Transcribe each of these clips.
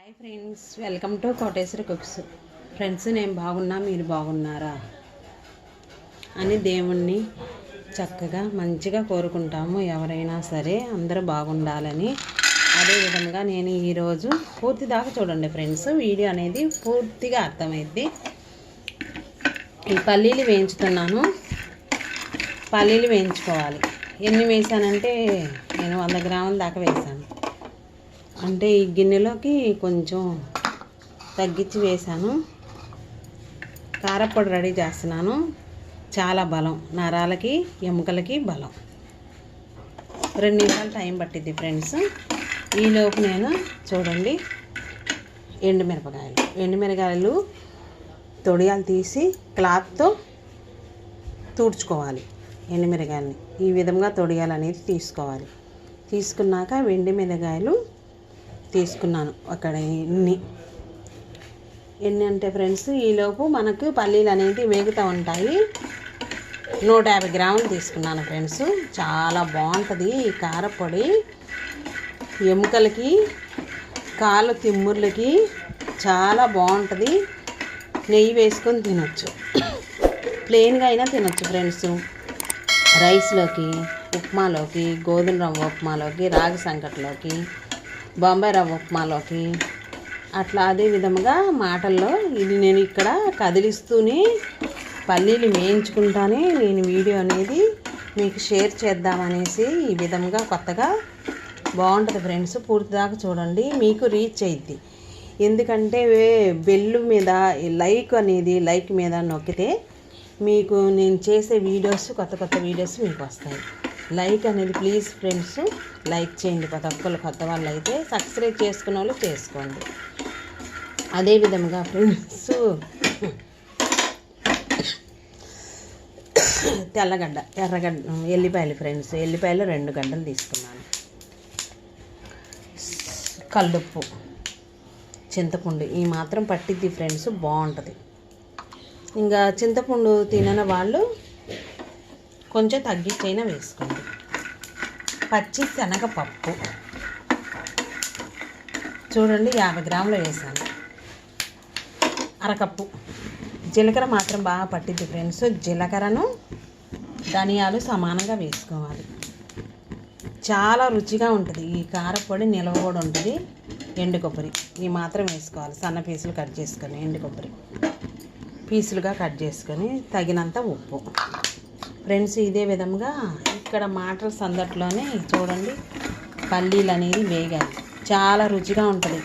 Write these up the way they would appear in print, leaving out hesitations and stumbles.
Hi friends, welcome to Koteswari cooks. Friends, నేను బాగున్నా, మీరు బాగున్నారా అని దేవుణ్ణి చక్కగా మంచిగా కోరుకుంటాము. ఎవరైనా సరే అందరూ బాగుండాలని. అదేవిధంగా నేను ఈరోజు పూర్తి దాకా చూడండి ఫ్రెండ్స్, వీడియో అనేది పూర్తిగా అర్థమైద్ది. ఈ పల్లీలు వేయించుతున్నాను. పల్లీలు వేయించుకోవాలి. ఎన్ని వేసానంటే నేను 100 గ్రాముల దాకా వేసాను. అంటే ఈ గిన్నెలోకి కొంచెం తగ్గించి వేసాను. కారపొడి రెడీ చేస్తున్నాను. చాలా బలం, నరాలకి ఎముకలకి బలం. 2 నిమిషాలు టైం పట్టిద్ది ఫ్రెండ్స్. ఈలోపు నేను చూడండి ఎండుమిరపకాయలు తొడియాలు తీసి క్లాత్తో తుడుచుకోవాలి. ఎండుమిరకాయలని ఈ విధంగా తొడియాలు అనేది తీసుకోవాలి. తీసుకున్నాక ఎండుమిరకాయలు తీసుకున్నాను. అక్కడ ఎన్ని అంటే ఫ్రెండ్స్, ఈలోపు మనకు పల్లీలు అనేది వేగుతూ ఉంటాయి. 150 గ్రాములు తీసుకున్నాను ఫ్రెండ్స్. చాలా బాగుంటుంది ఈ కారపొడి. ఎముకలకి, కాళ్ళు తిమ్ముర్లకి చాలా బాగుంటుంది. నెయ్యి వేసుకొని తినొచ్చు, ప్లెయిన్గా అయినా తినొచ్చు ఫ్రెండ్స్. రైస్లోకి, ఉప్మాలోకి, గోధుమ రవ్వ ఉప్మాలోకి, రాగి సంకట్లోకి, బొంబాయి రవ్వ ఉప్మాలోకి, అట్లా అదే విధంగా మాటల్లో ఇది నేను ఇక్కడ కదిలిస్తూనే పల్లీలు వేయించుకుంటానే నేను వీడియో అనేది మీకు షేర్ చేద్దామనేసి ఈ విధంగా కొత్తగా బాగుంటుంది ఫ్రెండ్స్. పూర్తి దాకా చూడండి, మీకు రీచ్ అయ్యిద్ది. ఎందుకంటే బెల్లు మీద లైక్ మీద నొక్కితే మీకు నేను చేసే వీడియోస్, కొత్త వీడియోస్ మీకు వస్తాయి. లైక్ అనేది ప్లీజ్ ఫ్రెండ్స్ లైక్ చేయండి. ప్రతి ఒక్కళ్ళు కొత్త వాళ్ళు అయితే, సబ్స్క్రైబ్ చేసుకున్న వాళ్ళు చేసుకోండి. అదేవిధంగా ఫ్రెండ్స్ ఎర్రగడ్డ ఎల్లిపాయలు ఫ్రెండ్స్, ఎల్లిపాయలు 2 గడ్డలు తీసుకున్నాను. కల్లుప్పు, చింతపండు ఈ మాత్రం పట్టిద్ది ఫ్రెండ్స్, బాగుంటుంది. ఇంకా చింతపండు తినని వాళ్ళు కొంచెం తగ్గించైనా వేసుకోండి. పచ్చి శనగపప్పు చూడండి 50 గ్రాములు వేసాను. అరకప్పు జీలకర్ర మాత్రం బాగా పట్టిద్ది ఫ్రెండ్స్. జీలకర్రను, ధనియాలు సమానంగా వేసుకోవాలి. చాలా రుచిగా ఉంటుంది ఈ కారపొడి. నిల్వ కూడా ఉంటుంది. ఎండు కొబ్బరి ఈ మాత్రం వేసుకోవాలి. సన్న పీసులు కట్ చేసుకొని, ఎండు కొబ్బరి పీసులుగా కట్ చేసుకొని, తగినంత ఉప్పు ఫ్రెండ్స్. ఇదే విధంగా ఇక్కడ మాటల సందట్లోనే చూడండి పల్లీలు అనేది వేగాలి. చాలా రుచిగా ఉంటుంది.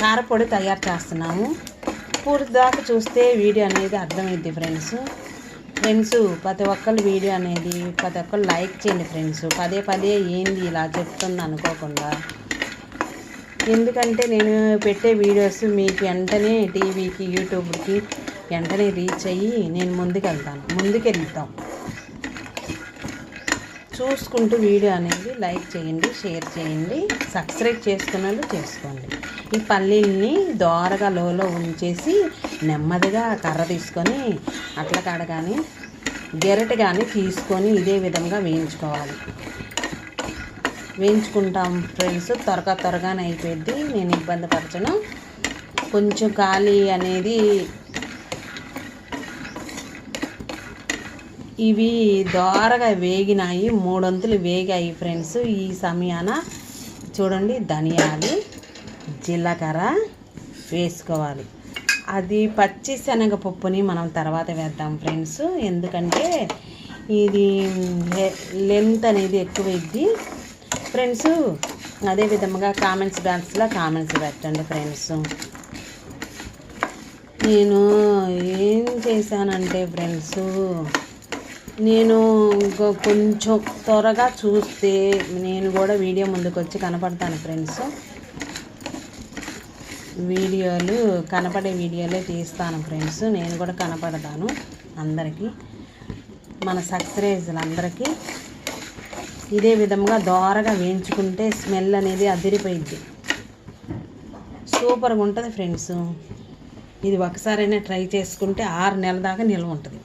కారపొడి తయారు చేస్తున్నాము. పూర్తి దాకా చూస్తే వీడియో అనేది అర్థమైద్ది ఫ్రెండ్స్. ప్రతి ఒక్కళ్ళు వీడియో అనేది ప్రతి ఒక్కళ్ళు లైక్ చేయండి ఫ్రెండ్స్. పదే ఏంది ఇలా చెప్తుంది అనుకోకుండా. ఎందుకంటే నేను పెట్టే వీడియోస్ మీకు వెంటనే టీవీకి, యూట్యూబ్కి వెంటనే రీచ్ అయ్యి నేను ముందుకెళ్తాం. చూసుకుంటూ వీడియో అనేది లైక్ చేయండి, షేర్ చేయండి, సబ్స్క్రైబ్ చేసుకున్నట్లు చేసుకోండి. ఈ పల్లీల్ని దోరగా లోలో ఉంచేసి నెమ్మదిగా కర్ర తీసుకొని అట్ల కాడ కానీ గెరటి కానీ తీసుకొని ఇదే విధంగా వేయించుకుంటాం ఫ్రెండ్స్. త్వరగానే అయిపోయింది. నేను ఇబ్బంది పరచను. కొంచెం ఖాళీ అనేది ఇవి దోరగా వేగినాయి, 3 వంతులు వేగాయి ఫ్రెండ్స్. ఈ సమయాన చూడండి ధనియాలు, జీలకర్ర వేసుకోవాలి. అది పచ్చి శనగపప్పుని మనం తర్వాత వేద్దాం ఫ్రెండ్స్. ఎందుకంటే ఇది లెంత్ అనేది ఎక్కువైద్ది ఫ్రెండ్స్. అదే విధంగా కామెంట్స్ బాక్స్లో కామెంట్స్ పెట్టండి ఫ్రెండ్స్. నేను ఏం చేశానంటే ఫ్రెండ్స్, నేను కొంచెం త్వరగా చూస్తే నేను కూడా వీడియో ముందుకు వచ్చి కనపడతాను ఫ్రెండ్స్. కనపడే వీడియోలే తీస్తాను ఫ్రెండ్స్. నేను కూడా కనపడతాను అందరికీ, మన సబ్స్క్రైబర్లందరికీ. ఇదే విధంగా దోరగా వేయించుకుంటే స్మెల్ అనేది అదిరిపోయిద్ది. సూపర్గా ఉంటుంది ఫ్రెండ్స్. ఇది ఒకసారైనా ట్రై చేసుకుంటే 6 నెలల దాకా నిల్వ ఉంటుంది.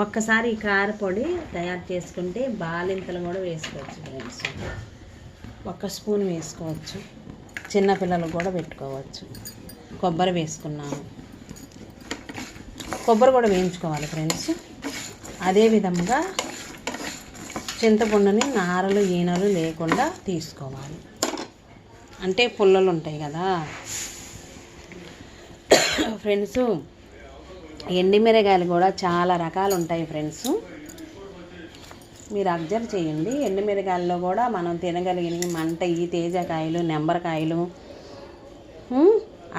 ఒక్కసారి ఈ కారపొడి తయారు చేసుకుంటే బాలింతలు కూడా వేసుకోవచ్చు ఫ్రెండ్స్. 1 స్పూన్ వేసుకోవచ్చు, చిన్నపిల్లలకు కూడా పెట్టుకోవచ్చు. కొబ్బరి వేసుకున్నాను. కొబ్బరి కూడా వేయించుకోవాలి ఫ్రెండ్స్. అదేవిధంగా చింతపండుని నారలు ఈనలు లేకుండా తీసుకోవాలి. అంటే పుల్లలు ఉంటాయి కదా ఫ్రెండ్స్. ఎండుమిరగాయలు కూడా చాలా రకాలు ఉంటాయి ఫ్రెండ్స్. మీరు అబ్జర్వ్ చేయండి. ఎండుమిరగాయల్లో కూడా మనం తినగలిగిన మంట ఈ తేజకాయలు, నెంబరకాయలు,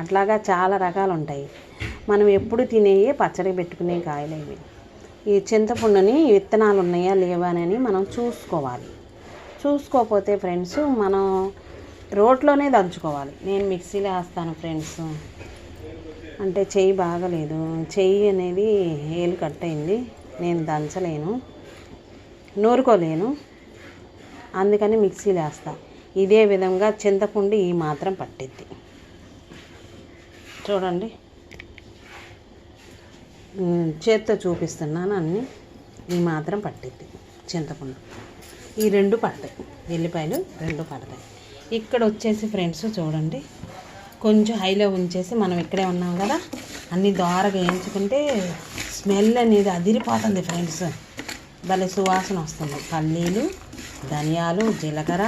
అట్లాగా చాలా రకాలు ఉంటాయి. మనం ఎప్పుడు తినేవి పచ్చడి పెట్టుకునే కాయలు ఇవి. ఈ చింతపండుని విత్తనాలు ఉన్నాయా లేవా అని మనం చూసుకోవాలి. చూసుకోకపోతే ఫ్రెండ్స్ మనం రోట్లోనే దంచుకోవాలి. నేను మిక్సీలో వేస్తాను ఫ్రెండ్స్. అంటే చెయ్యి బాగలేదు, చెయ్యి అనేది ఏలు కట్ అయింది, నేను దంచలేను, నూరుకోలేను, అందుకని మిక్సీలో వేస్తా. ఇదే విధంగా చింతపండు ఈ మాత్రం పట్టిద్ది. చూడండి, చేత్తో చూపిస్తున్నాను. అన్నీ ఈ మాత్రం పట్టిద్ది చింతపండు. ఈ 2 పడతాయి, ఎల్లిపాయలు 2 పడతాయి. ఇక్కడ వచ్చేసి ఫ్రెండ్స్ చూడండి, కొంచెం హైలో ఉంచేసి మనం ఇక్కడే ఉన్నాం కదా, అన్నీ దోరగా వేయించుకుంటే స్మెల్ అనేది అదిరిపోతుంది ఫ్రెండ్స్. భలే సువాసన వస్తుంది. పల్లీలు, ధనియాలు, జీలకర్ర,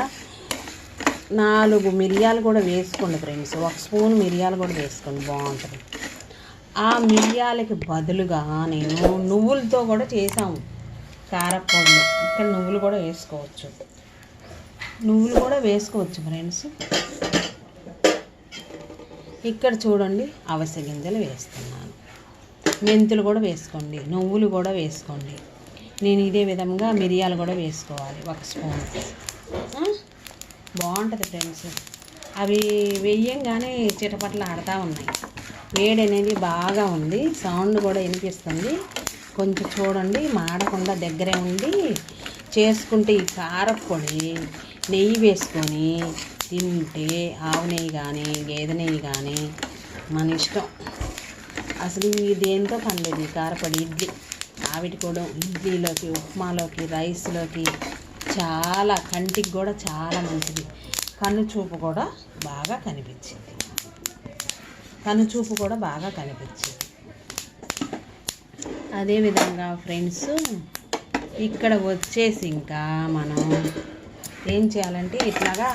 4 మిరియాలు కూడా వేసుకోండి ఫ్రెండ్స్. 1 స్పూన్ మిరియాలు కూడా వేసుకోండి, బాగుంటుంది. ఆ మిరియాలకి బదులుగా నేను నువ్వులతో కూడా చేసాము కారపొడి. ఇక్కడ నువ్వులు కూడా వేసుకోవచ్చు, నువ్వులు కూడా వేసుకోవచ్చు ఫ్రెండ్స్. ఇక్కడ చూడండి, అవిసె గింజలు వేస్తున్నాను. మెంతులు కూడా వేసుకోండి, నువ్వులు కూడా వేసుకోండి. నేను ఇదే విధంగా మిరియాలు కూడా వేసుకోవాలి 1 స్పూన్. బాగుంటుంది ఫ్రెండ్స్. అవి వేయంగానే చిటపట్లు ఆడుతూ ఉన్నాయి. వేడి అనేది బాగా ఉంది, సౌండ్ కూడా వినిపిస్తుంది. కొంచెం చూడండి, మాడకుండా దగ్గరే ఉండి చేసుకుంటే ఈ కారపొడి నెయ్యి వేసుకొని తింటే, ఆవు నెయ్యి కానీ గేదె నెయ్యి కానీ మన ఇష్టం. అసలు ఈ దేంతో పనిలేదు. ఈ కారపొడి ఇడ్లీ, ఆవిటి కూడా ఇడ్లీలోకి, ఉప్మాలోకి, రైస్లోకి చాలా, కంటికి కూడా చాలా మంచిది. కనుచూపు కూడా బాగా కనిపించింది. అదేవిధంగా ఫ్రెండ్స్ ఇక్కడ వచ్చేసి ఇంకా మనం ఏం చేయాలంటే ఇట్లాగా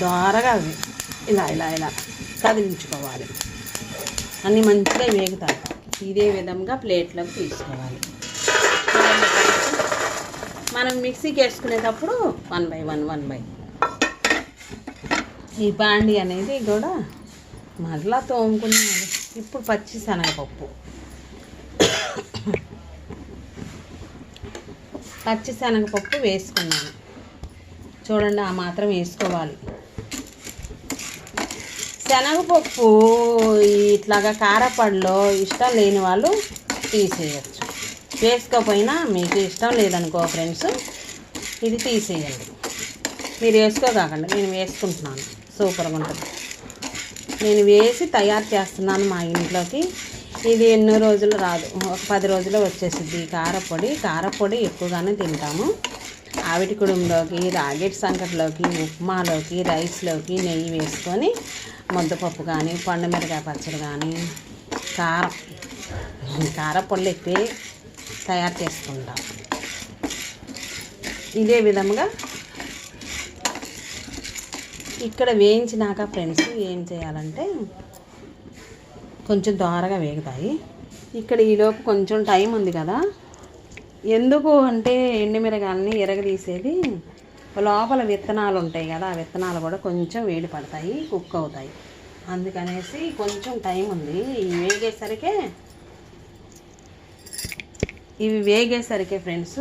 దోరగా ఇలా ఇలా ఇలా కదిలించుకోవాలి. అన్నీ మంచిగా వేగుతాయి. ఇదే విధంగా ప్లేట్లోకి తీసుకోవాలి. మనం మిక్సీకి వేసుకునేటప్పుడు 1 by 1 ఈ బాండి అనేది కూడా మరలా తోముకున్నాను. ఇప్పుడు పచ్చి శనగపప్పు వేసుకున్నాను. చూడండి, ఆ మాత్రం వేసుకోవాలి. శనగపప్పు ఇట్లాగా కారపడిలో ఇష్టం లేని వాళ్ళు తీసేయచ్చు. వేసుకోకపోయినా మీకు ఇష్టం లేదనుకో ఫ్రెండ్స్, ఇది తీసేయండి. మీరు వేసుకోకాకండి, నేను వేసుకుంటున్నాను. సూపర్గా ఉంటుంది. నేను వేసి తయారు చేస్తున్నాను మా ఇంట్లోకి. ఇది ఎన్నో రోజులు రాదు, ఒక 10 రోజుల్లో వచ్చేసిద్ది. కారపొడి ఎక్కువగానే తింటాము. ఆవిటి కుడుంలోకి, రాగేటి సంకట్లోకి, ఉప్మాలోకి, రైస్లోకి నెయ్యి వేసుకొని ముద్దపప్పు కానీ, పండుమిరకాయ పచ్చడి కానీ, కారపొళ్ళు ఎక్కువ తయారు చేసుకుంటాం. ఇదే విధంగా ఇక్కడ వేయించినాక ఫ్రెండ్స్ ఏం చేయాలంటే కొంచెం దోరగా వేగుతాయి. ఇక్కడ ఈలోపు కొంచెం టైం ఉంది కదా, ఎందుకు అంటే ఎండుమిరగాయలని ఎరగదీసేది లోపల విత్తనాలు ఉంటాయి కదా, ఆ విత్తనాలు కూడా కొంచెం వేడి పడతాయి, కుక్ అవుతాయి. అందుకనేసి కొంచెం టైం ఉంది. ఇవి వేగేసరికి ఫ్రెండ్స్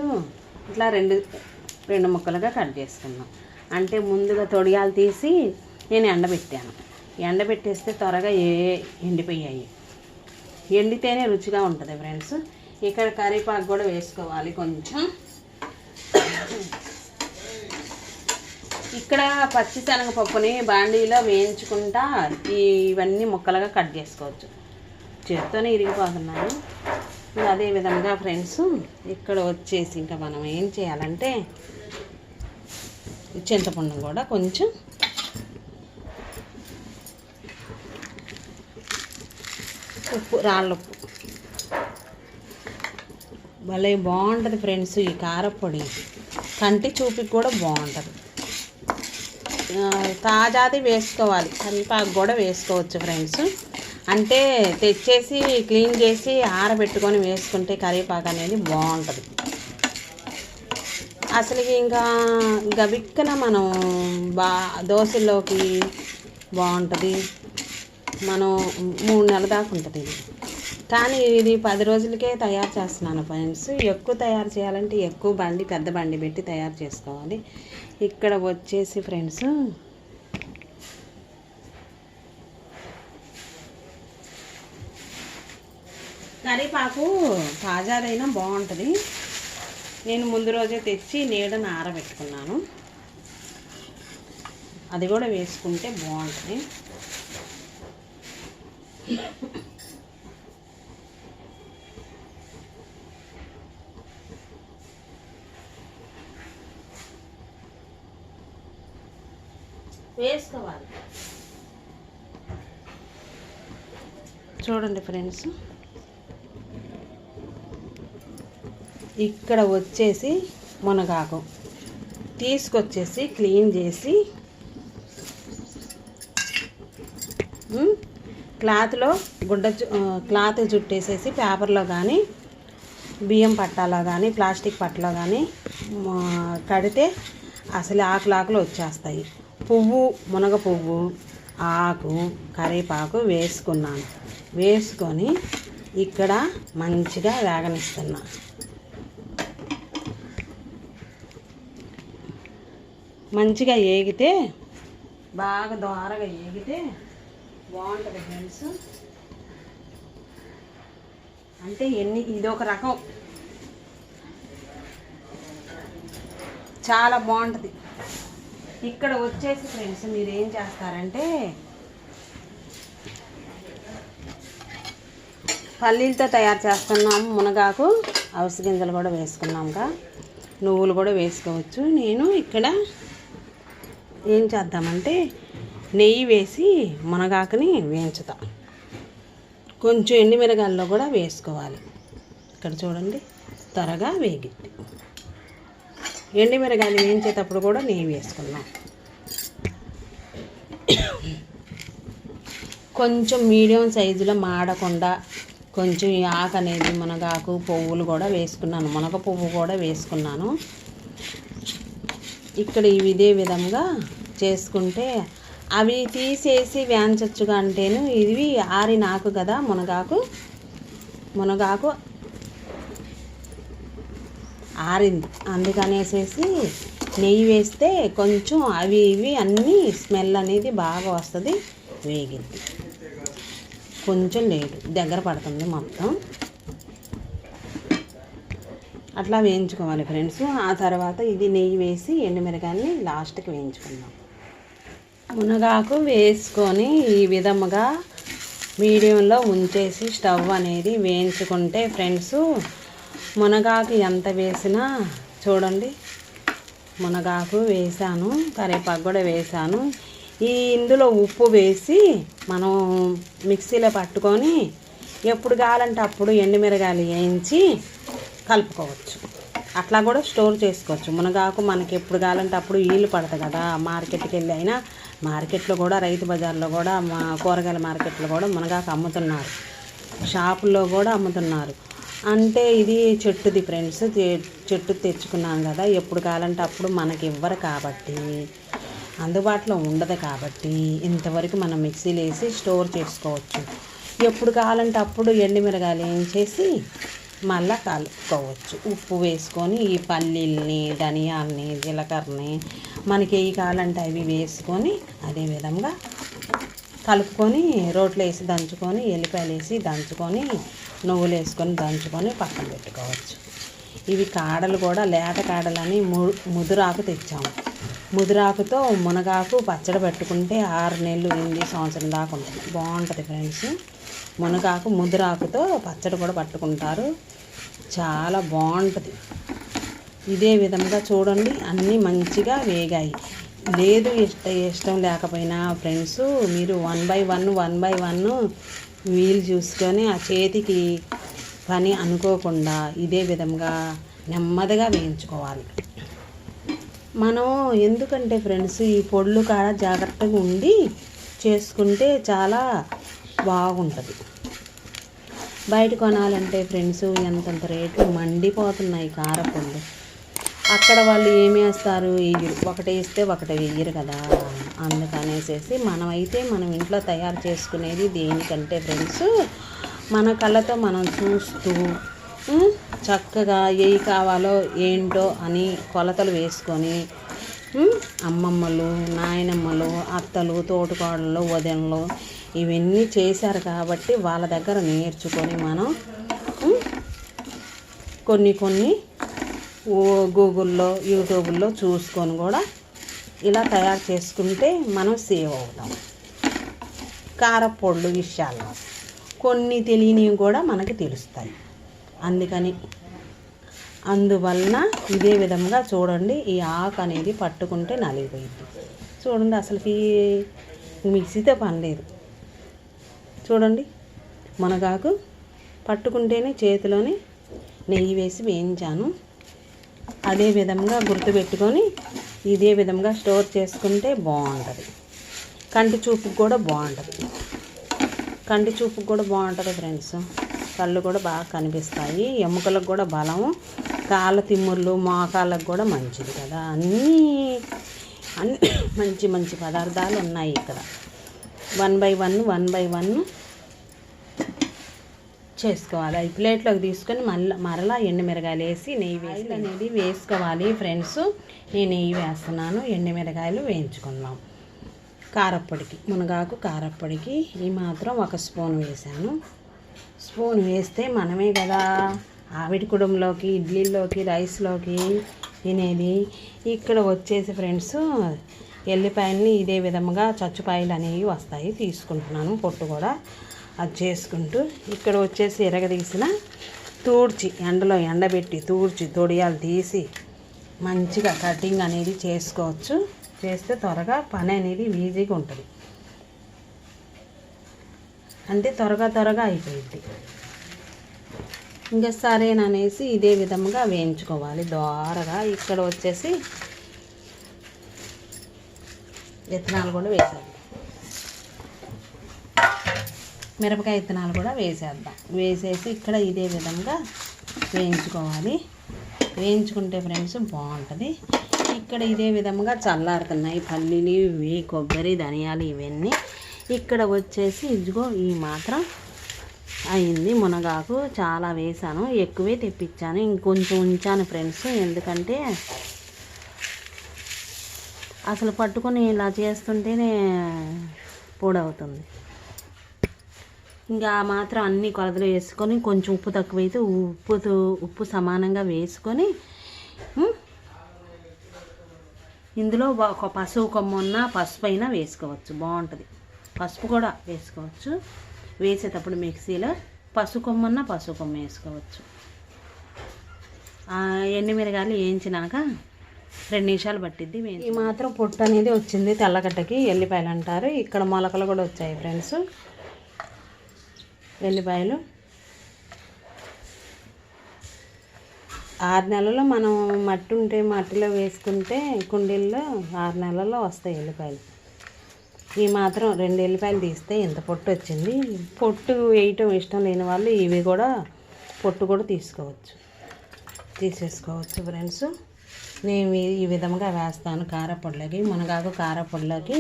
ఇట్లా రెండు ముక్కలుగా కట్ చేసుకున్నాం. అంటే ముందుగా తొడియాలు తీసి నేను ఎండబెట్టాను. ఎండబెట్టేస్తే త్వరగా ఎండిపోయాయి. ఎండితేనే రుచిగా ఉంటుంది ఫ్రెండ్స్. ఇక్కడ కరివేపాకు కూడా వేసుకోవాలి కొంచెం. ఇక్కడ పచ్చిశనగపప్పుని బాండీలో వేయించుకుంటా ఇవన్నీ ముక్కలుగా కట్ చేసుకోవచ్చు. చేత్తోనే ఇరిగిపోతున్నాను. అదేవిధంగా ఫ్రెండ్స్ ఇక్కడ వచ్చేసి ఇంకా మనం ఏం చేయాలంటే చింతపండు కూడా కొంచెం ఉప్పు, రాళ్ళుప్పు. భలే బాగుంటుంది ఫ్రెండ్స్ ఈ కారపొడి. కంటి చూపుకి కూడా బాగుంటుంది. తాజాది వేసుకోవాలి, కరివేపాకు కూడా వేసుకోవచ్చు ఫ్రెండ్స్. అంటే తెచ్చేసి క్లీన్ చేసి ఆరబెట్టుకొని వేసుకుంటే కరివేపాకు అనేది బాగుంటుంది. అసలు ఇంకా గబిక్కన మనం దోశల్లోకి బాగుంటుంది. మనం 3 నెలల దాకా ఉంటుంది ఇది. కానీ ఇది 10 రోజులకే తయారు చేస్తున్నాను ఫ్రెండ్స్. ఎక్కువ తయారు చేయాలంటే ఎక్కువ పెద్ద బండి పెట్టి తయారు చేసుకోవాలి. ఇక్కడ వచ్చేసి ఫ్రెండ్స్ కరివేపాకు తాజాదైనా బాగుంటుంది. నేను ముందు రోజే తెచ్చి నీడను ఆరబెట్టుకున్నాను. అది కూడా వేసుకుంటే బాగుంటుంది. వేసుకోవాలి. చూడండి ఫ్రెండ్స్, ఇక్కడ వచ్చేసి మునగాకు తీసుకొచ్చేసి క్లీన్ చేసి క్లాత్లో క్లాత్ చుట్టేసేసి పేపర్లో కానీ బియ్యం పట్టాలో కానీ ప్లాస్టిక్ పట్టలో కానీ కడితే అసలు ఆకులు వచ్చేస్తాయి. మునగ పువ్వు, ఆకు, కరివేపాకు వేసుకున్నాను. వేసుకొని ఇక్కడ మంచిగా వేగనిస్తున్నా. మంచిగా ఏగితే, బాగా దోరగా ఏగితే బాగుంటుంది ఫ్రెండ్స్. అంటే ఇదొక రకం, చాలా బాగుంటుంది. ఇక్కడ వచ్చేసి ఫ్రెండ్స్ మీరు ఏం చేస్తారంటే పల్లీలతో తయారు చేస్తున్నాము మునగాకు. అవిసె గింజలు కూడా వేసుకున్నాంగా, నువ్వులు కూడా వేసుకోవచ్చు. నేను ఇక్కడ ఏం చేద్దామంటే నెయ్యి వేసి మునగాకుని వేయించుతా. కొంచెం ఎండుమిరగాయల్లో కూడా వేసుకోవాలి. ఇక్కడ చూడండి త్వరగా వేగిద్ది. ఎండుమిరగాయలు వేయించేటప్పుడు కూడా నెయ్యి వేసుకున్నాం. కొంచెం మీడియం సైజులో మాడకుండా కొంచెం ఈ ఆకు అనేది మునగాకు పువ్వులు కూడా వేసుకున్నాను, మునగ పువ్వు కూడా వేసుకున్నాను. ఇక్కడ ఇదే విధంగా చేసుకుంటే అవి తీసేసి వేయించచ్చుగా. అంటేను ఇవి ఆరిన ఆకు కదా మునగాకు ఆరింది, అందుకనేసేసి నెయ్యి వేస్తే కొంచెం అవి ఇవి అన్నీ స్మెల్ అనేది బాగా వస్తుంది, వేగిద్ది. కొంచెం లేటు దగ్గర పడుతుంది మొత్తం. అట్లా వేయించుకోవాలి ఫ్రెండ్స్. ఆ తర్వాత ఇది నెయ్యి వేసి ఎండుమిరగాయలని లాస్ట్కి వేయించుకుందాం. మునగాకు వేసుకొని ఈ విధముగా మీడియంలో ఉంచేసి స్టవ్ అనేది వేయించుకుంటే ఫ్రెండ్స్ మునగాకు ఎంత వేసినా చూడండి. మునగాకు వేసాను, కరివేపాకు కూడా వేసాను. ఇందులో ఉప్పు వేసి మనం మిక్సీలో పట్టుకొని ఎప్పుడు కావాలంటే అప్పుడు ఎండుమిరగాయలు వేయించి కలుపుకోవచ్చు. అట్లా కూడా స్టోర్ చేసుకోవచ్చు. మునగాకు మనకి ఎప్పుడు కావాలంటే అప్పుడు వీలు పడతాయి కదా. మార్కెట్కి వెళ్ళి అయినా, మార్కెట్లో కూడా రైతు బజార్లో కూడా కూరగాయల మార్కెట్లో కూడా మునగాకు అమ్ముతున్నారు, షాపుల్లో కూడా అమ్ముతున్నారు. అంటే ఇది చెట్టుది ఫ్రెండ్స్, చెట్టు తెచ్చుకున్నాం కదా. ఎప్పుడు కావాలంటే అప్పుడు మనకి ఇవ్వరు కాబట్టి, అందుబాటులో ఉండదు కాబట్టి ఇంతవరకు మనం మిక్సీలో వేసి స్టోర్ చేసుకోవచ్చు. ఎప్పుడు కావాలంటే అప్పుడు ఎండుమిరగాయలు వేయించేసి మళ్ళీ కలుపుకోవచ్చు. ఉప్పు వేసుకొని ఈ పల్లీల్ని, ధనియాల్ని, జీలకర్రని మనకి ఏవి కావాలంటే అవి వేసుకొని అదే విధంగా కలుపుకొని రోట్లో వేసి దంచుకొని, ఎల్లిపాయలు వేసి దంచుకొని, నువ్వులు వేసుకొని దంచుకొని పక్కన పెట్టుకోవచ్చు. ఇవి కాడలు కూడా లేత కాడలని ముదురాకు తెచ్చాము. ముదురాకుతో మునగాకు పచ్చడి పెట్టుకుంటే 6 నెలలు 8 సంవత్సరం దాకా ఉంటుంది, బాగుంటుంది ఫ్రెండ్స్. మునగాకు ముదురాకుతో పచ్చడి కూడా పట్టుకుంటారు, చాలా బాగుంటుంది. ఇదే విధంగా చూడండి, అన్నీ మంచిగా వేగాయి. లేదు ఇష్టం లేకపోయినా ఫ్రెండ్స్, మీరు 1 బై 1 వీలు చూసుకొని ఆ చేతికి పని అనుకోకుండా ఇదే విధంగా నెమ్మదిగా వేయించుకోవాలి. మనం ఎందుకంటే ఫ్రెండ్స్, ఈ పొళ్ళు కాడ జాగ్రత్తగా ఉండి చేసుకుంటే చాలా బాగుంటుంది. బయట కొనాలంటే ఫ్రెండ్స్ ఎంతంత రేట్లు మండిపోతున్నాయి కారపొళ్ళు. అక్కడ వాళ్ళు ఏమి వేస్తారు, వేయరు. ఒకటి వేస్తే ఒకటి వేయరు కదా. అందుకనేసేసి మనం ఇంట్లో తయారు చేసుకునేది దేనికంటే ఫ్రెండ్స్, మన కళ్ళతో మనం చూస్తూ చక్కగా ఏవి కావాలో ఏంటో అని కొలతలు వేసుకొని అమ్మమ్మలు, నాయనమ్మలు, అత్తలు, తోటికోడళ్ళు, వదినలు ఇవన్నీ చేశారు కాబట్టి వాళ్ళ దగ్గర నేర్చుకొని మనం కొన్ని గూగుల్లో, యూట్యూబ్లో చూసుకొని కూడా ఇలా తయారు చేసుకుంటే మనం సేవ్ అవుతాం. కారపొళ్ళు విషయాల్లో కొన్ని తెలియనివి కూడా మనకి తెలుస్తాయి. అందువలన ఇదే విధంగా చూడండి, ఈ ఆకు అనేది పట్టుకుంటే నలిగిపోయింది. చూడండి, అసలుకి మిక్సీతో పని లేదు. చూడండి, మునగాకు పట్టుకుంటేనే చేతిలోనే నెయ్యి వేసి వేయించాను. అదే విధంగా గుర్తుపెట్టుకొని ఇదే విధంగా స్టోర్ చేసుకుంటే బాగుంటుంది. కంటి చూపుకు కూడా బాగుంటుంది ఫ్రెండ్స్. కళ్ళు కూడా బాగా కనిపిస్తాయి, ఎముకలకు కూడా బలం, కాళ్ళ తిమ్ముర్లు, మోకాళ్ళకు కూడా మంచిది కదా. అన్నీ మంచి పదార్థాలు ఉన్నాయి ఇక్కడ. 1 బై 1 చేసుకోవాలి. అవి ప్లేట్లోకి తీసుకొని మరలా ఎండుమిరగాయలు వేసి నెయ్యి అనేది వేసుకోవాలి ఫ్రెండ్స్. నేను నెయ్యి వేస్తున్నాను, ఎండుమిరగాయలు వేయించుకుందాం. కారప్పొడికి, మునగాకు కారప్పొడికి ఈ మాత్రం 1 స్పూన్ వేసాను. స్పూన్ వేస్తే మనమే కదా ఆవిడి కుడుంలోకి, ఇడ్లీలోకి, రైస్లోకి తినేది. ఇక్కడ వచ్చేసి ఫ్రెండ్స్, ఎల్లిపాయలని ఇదే విధంగా చచ్చుపాయలు అనేవి వస్తాయి, తీసుకుంటున్నాను. పొట్టు కూడా అది చేసుకుంటూ ఇక్కడ వచ్చేసి ఎరగదీసిన ఎండలో ఎండబెట్టి తొడియాలు తీసి మంచిగా కటింగ్ అనేది చేసుకోవచ్చు. చేస్తే త్వరగా పని అనేది ఈజీగా ఉంటుంది, అంటే త్వరగా అయిపోయింది. ఇంకా సరేననేసి ఇదే విధంగా వేయించుకోవాలి దోరగా. ఇక్కడ వచ్చేసి విత్తనాలు కూడా వేసేద్దాం, మిరపకాయ విత్తనాలు కూడా వేసేద్దాం. వేసేసి ఇక్కడ ఇదే విధంగా వేయించుకోవాలి. వేయించుకుంటే ఫ్రెండ్స్ బాగుంటుంది. ఇక్కడ ఇదే విధంగా చల్లారుతున్నాయి పల్లీలు, ఇవి కొబ్బరి, ధనియాలు ఇవన్నీ. ఇక్కడ వచ్చేసి ఇదిగో ఈ మాత్రం అయింది. మునగాకు చాలా వేసాను, ఎక్కువే తెప్పించాను, ఇంకొంచెం ఉంచాను ఫ్రెండ్స్. ఎందుకంటే అసలు పట్టుకొని ఇలా చేస్తుంటేనే పొడవుతుంది. ఇంకా మాత్రం అన్ని కొలతలు వేసుకొని, కొంచెం ఉప్పు తక్కువైతే ఉప్పు సమానంగా వేసుకొని, ఇందులో ఒక పసుపు కొమ్మున్న పసుపు అయినా వేసుకోవచ్చు, బాగుంటుంది. పసుపు కూడా వేసుకోవచ్చు. వేసేటప్పుడు మిక్సీలో పసుపు కొమ్ము వేసుకోవచ్చు. ఎండుమిరగాయలు వేయించినాక 2 నిమిషాలు పట్టిద్ది. ఈ మాత్రం పొట్టు అనేది వచ్చింది తెల్లగడ్డకి, ఎల్లిపాయలు అంటారు. ఇక్కడ మొలకలు కూడా వచ్చాయి ఫ్రెండ్స్. వెల్లిపాయలు 6 నెలల్లో మనం మట్టి ఉంటే మట్టిలో వేసుకుంటే కుండీల్లో 6 నెలల్లో వస్తాయి ఎల్లిపాయలు. ఈ మాత్రం 2 ఎల్లిపాయలు తీస్తే ఇంత పొట్టు వచ్చింది. పొట్టు వేయటం ఇష్టం లేని వాళ్ళు ఇవి కూడా పొట్టు కూడా తీసేసుకోవచ్చు ఫ్రెండ్స్. నేను ఈ విధంగా వేస్తాను కారపొడిలోకి. మునగాకు కారపొడిలోకి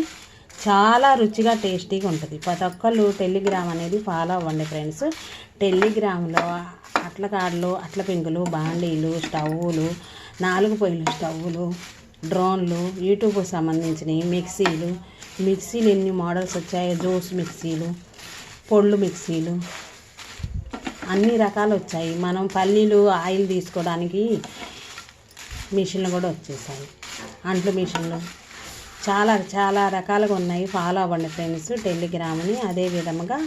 చాలా రుచిగా టేస్టీగా ఉంటుంది. ప్రతి ఒక్కళ్ళు టెలిగ్రామ్ అనేది ఫాలో అవ్వండి ఫ్రెండ్స్. టెలిగ్రామ్లో అట్ల కాడలు, అట్ల పెంకులు, బాండీలు, స్టవ్వులు, 4 పొయ్యిలు స్టవ్వులు, డ్రోన్లు, యూట్యూబ్కి సంబంధించినవి, మిక్సీలు ఎన్ని మోడల్స్ వచ్చాయో, జ్యూస్ మిక్సీలు, పొళ్ళు మిక్సీలు, అన్ని రకాలు వచ్చాయి. మనం పల్లీలు ఆయిల్ తీసుకోవడానికి మిషన్లు కూడా వచ్చేసాయి, అంట్లు మిషన్లు, చాలా రకాలుగా ఉన్నాయి. ఫాలో అవ్వండి ఫ్రెండ్స్ టెలిగ్రామ్ని. అదే విధముగా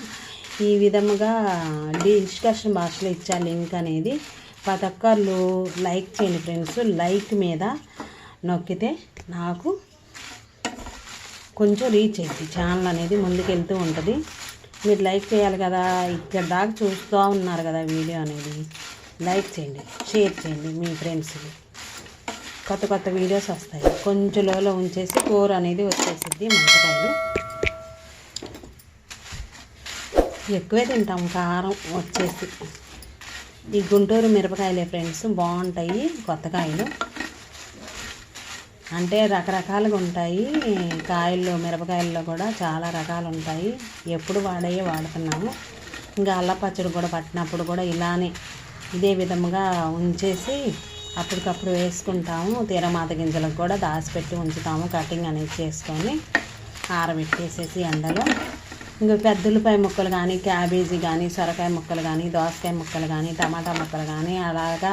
ఈ విధముగా డిస్కషన్ బాక్స్లో ఇచ్చా లింక్ అనేది. ప్రతి ఒక్కళ్ళు లైక్ చేయండి ఫ్రెండ్స్. లైక్ మీద నొక్కితే నాకు కొంచెం రీచ్ అయింది, ఛానల్ అనేది ముందుకెళ్తూ ఉంటుంది. మీరు లైక్ చేయాలి కదా, ఇక్కడ దాకా చూస్తూ ఉన్నారు కదా వీడియో అనేది. లైక్ చేయండి, షేర్ చేయండి మీ ఫ్రెండ్స్కి. కొత్త కొత్త వీడియోస్ వస్తాయి. కొంచెం లోలో ఉంచేసి కూర అనేది వచ్చేసిద్ది. మంటకాయలు ఎక్కువే తింటాం, కారం వచ్చేసి. ఈ గుంటూరు మిరపకాయలే ఫ్రెండ్స్, బాగుంటాయి. కొత్త కాయలు అంటే రకరకాలుగా ఉంటాయి. కాయల్లో మిరపకాయల్లో కూడా చాలా రకాలు ఉంటాయి. ఎప్పుడు వాడుతున్నాము. ఇంకా అల్ల పచ్చడి కూడా పట్టినప్పుడు కూడా ఇలానే ఇదే విధముగా ఉంచేసి అప్పటికప్పుడు వేసుకుంటాము. తీరమాత గింజలకు కూడా దాచిపెట్టి ఉంచుతాము. కటింగ్ అనేది చేసుకొని ఆరబెట్టేసేసి ఎండలో. ఇంకా పెద్ద ఉల్లిపాయ ముక్కలు కానీ, క్యాబేజీ కానీ, సొరకాయ ముక్కలు కానీ, దోసకాయ ముక్కలు కానీ, టమాటా ముక్కలు కానీ అలాగా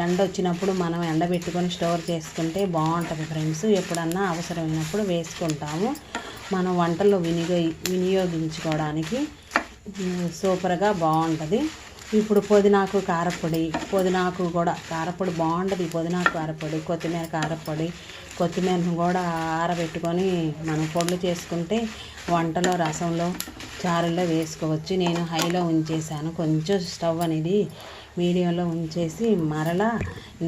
ఎండ వచ్చినప్పుడు మనం ఎండబెట్టుకొని స్టోర్ చేసుకుంటే బాగుంటుంది ఫ్రెండ్స్. ఎప్పుడన్నా అవసరమైనప్పుడు వేసుకుంటాము. మనం వంటల్లో వినియోగించుకోవడానికి సూపర్గా బాగుంటుంది. ఇప్పుడు పుదీనాకు కారపొడి, పుదీనాకు కూడా కారపొడి బాగుంటుంది. పుదీనాకు కారపొడి, కొత్తిమీర కారపొడి, కొత్తిమీరను కూడా ఆరబెట్టుకొని మనం పొడులు చేసుకుంటే వంటలో, రసంలో, చారుల్లో వేసుకోవచ్చు. నేను హైలో ఉంచేసాను. కొంచెం స్టవ్ అనేది మీడియంలో ఉంచేసి మరలా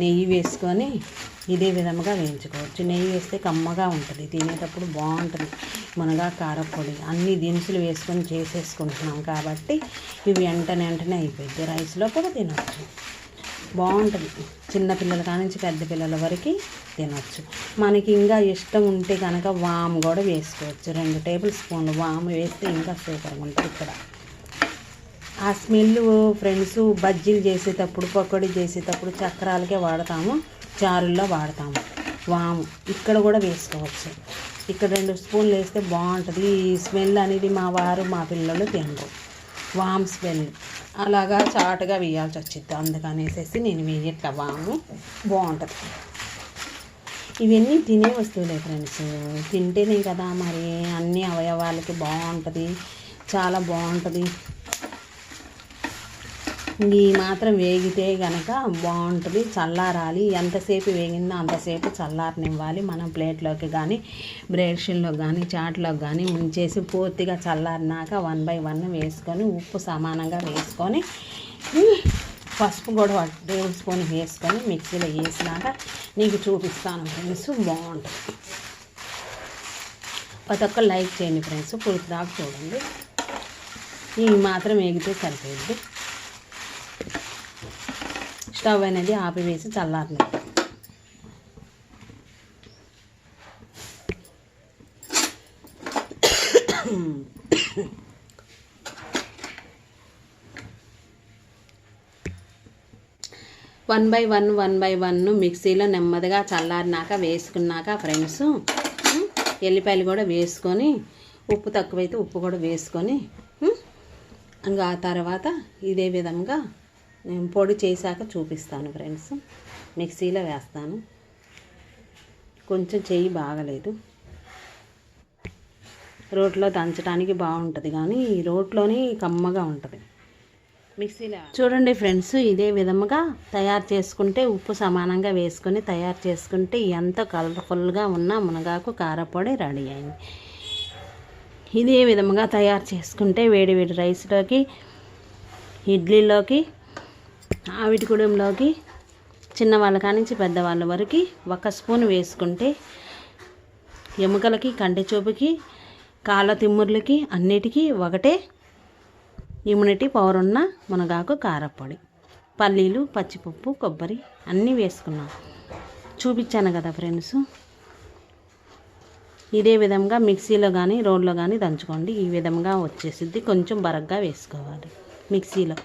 నెయ్యి వేసుకొని ఇదే విధముగా వేయించుకోవచ్చు. నెయ్యి వేస్తే కమ్మగా ఉంటుంది, తినేటప్పుడు బాగుంటుంది. మునగా కారపొడి అన్ని దినుసులు వేసుకొని చేసేసుకుంటున్నాం కాబట్టి ఇవి వెంటనే అయిపోయింది. రైస్లో కూడా తినవచ్చు, బాగుంటుంది. చిన్నపిల్లల కానించి పెద్ద పిల్లల వరకు తినవచ్చు. మనకి ఇంకా ఇష్టం ఉంటే కనుక వాము కూడా వేసుకోవచ్చు. 2 టేబుల్ స్పూన్లు వాము వేస్తే ఇంకా సూపర్గా ఉంటుంది. ఇక్కడ ఆ స్మెల్ ఫ్రెండ్స్ బజ్జీలు చేసేటప్పుడు, పకోడీ చేసేటప్పుడు చక్రాలకే వాడతాము, చారుల్లో వాడతాము వాము. ఇక్కడ కూడా వేసుకోవచ్చు. ఇక్కడ 2 స్పూన్లు వేస్తే బాగుంటుంది. ఈ స్మెల్ అనేది మా వారు మా పిల్లలు తినరు, వాము స్మెల్. అలాగా చాటుగా వేయాల్సి వచ్చింది. అందుకనేసి నేను వేయట్లా. వాము బాగుంటుంది. ఇవన్నీ తినే వస్తువులే ఫ్రెండ్స్. తింటేనే కదా మరి అన్ని అవయవాలకి బాగుంటుంది, చాలా బాగుంటుంది. ఈ మాత్రం వేగితే కనుక బాగుంటుంది. చల్లారాలి. ఎంతసేపు వేగిందో అంతసేపు చల్లారనివ్వాలి. మనం ప్లేట్లోకి కానీ, బ్రేషన్లోకి కానీ, చాట్లోకి కానీ ఉంచేసి పూర్తిగా చల్లారినాక 1 by 1 వేసుకొని, ఉప్పు సమానంగా వేసుకొని, పసుపు కూడా 1 టేబుల్ స్పూన్ వేసుకొని మిక్సీలో వేసినాక నీకు చూపిస్తాను ఫ్రెండ్స్. బాగుంటుంది. ప్రతి ఒక్క లైక్ చేయండి ఫ్రెండ్స్. పూర్తి దాకా చూడండి. ఈ మాత్రం వేగితే సరిపోయింది. స్టవ్ అనేది ఆపివేసి చల్లారని. వన్ బై వన్ మిక్సీలో నెమ్మదిగా చల్లారినాక వేసుకున్నాక ఫ్రెండ్స్ ఎల్లిపాయలు కూడా వేసుకొని, ఉప్పు తక్కువైతే ఉప్పు కూడా వేసుకొని, ఇంకా ఆ తర్వాత ఇదే విధంగా నేను పొడి చేశాక చూపిస్తాను ఫ్రెండ్స్. మిక్సీలో వేస్తాను. కొంచెం చెయ్యి బాగలేదు, రోట్లో దంచడానికి బాగుంటుంది కానీ ఈ రోట్లోనే కమ్మగా ఉంటుంది. మిక్సీలో చూడండి ఫ్రెండ్స్, ఇదే విధముగా తయారు చేసుకుంటే, ఉప్పు సమానంగా వేసుకొని తయారు చేసుకుంటే ఎంత కలర్ఫుల్గా ఉన్న మునగాకు కారపొడి రెడీ అయింది. ఇదే విధముగా తయారు చేసుకుంటే వేడి వేడి రైస్లోకి, ఇడ్లీలోకి, ఆవిటి కుడంలోకి, చిన్నవాళ్ళ కానించి పెద్దవాళ్ళ వరకు 1 స్పూన్ వేసుకుంటే ఎముకలకి, కంటి చూపుకి, కాళ్ళ తిమ్ముర్లకి అన్నిటికీ ఒకటే ఇమ్యూనిటీ పవర్ ఉన్న మునగాకు కారపొడి. పల్లీలు, పచ్చిపప్పు, కొబ్బరి అన్నీ వేసుకున్నాం. చూపించాను కదా ఫ్రెండ్స్. ఇదే విధంగా మిక్సీలో కానీ, రోడ్లో కానీ దంచుకోండి. ఈ విధంగా వచ్చేసిద్ది. కొంచెం బరగ్గా వేసుకోవాలి మిక్సీలో.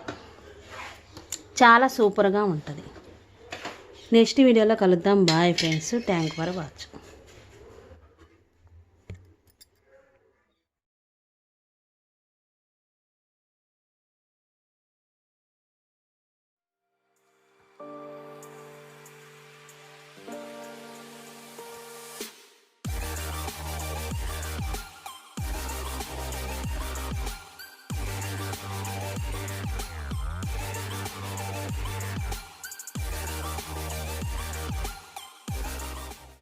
చాలా సూపర్గా ఉంటుంది. నెక్స్ట్ వీడియోలో కలుద్దాం. Bye friends. Thank for watch.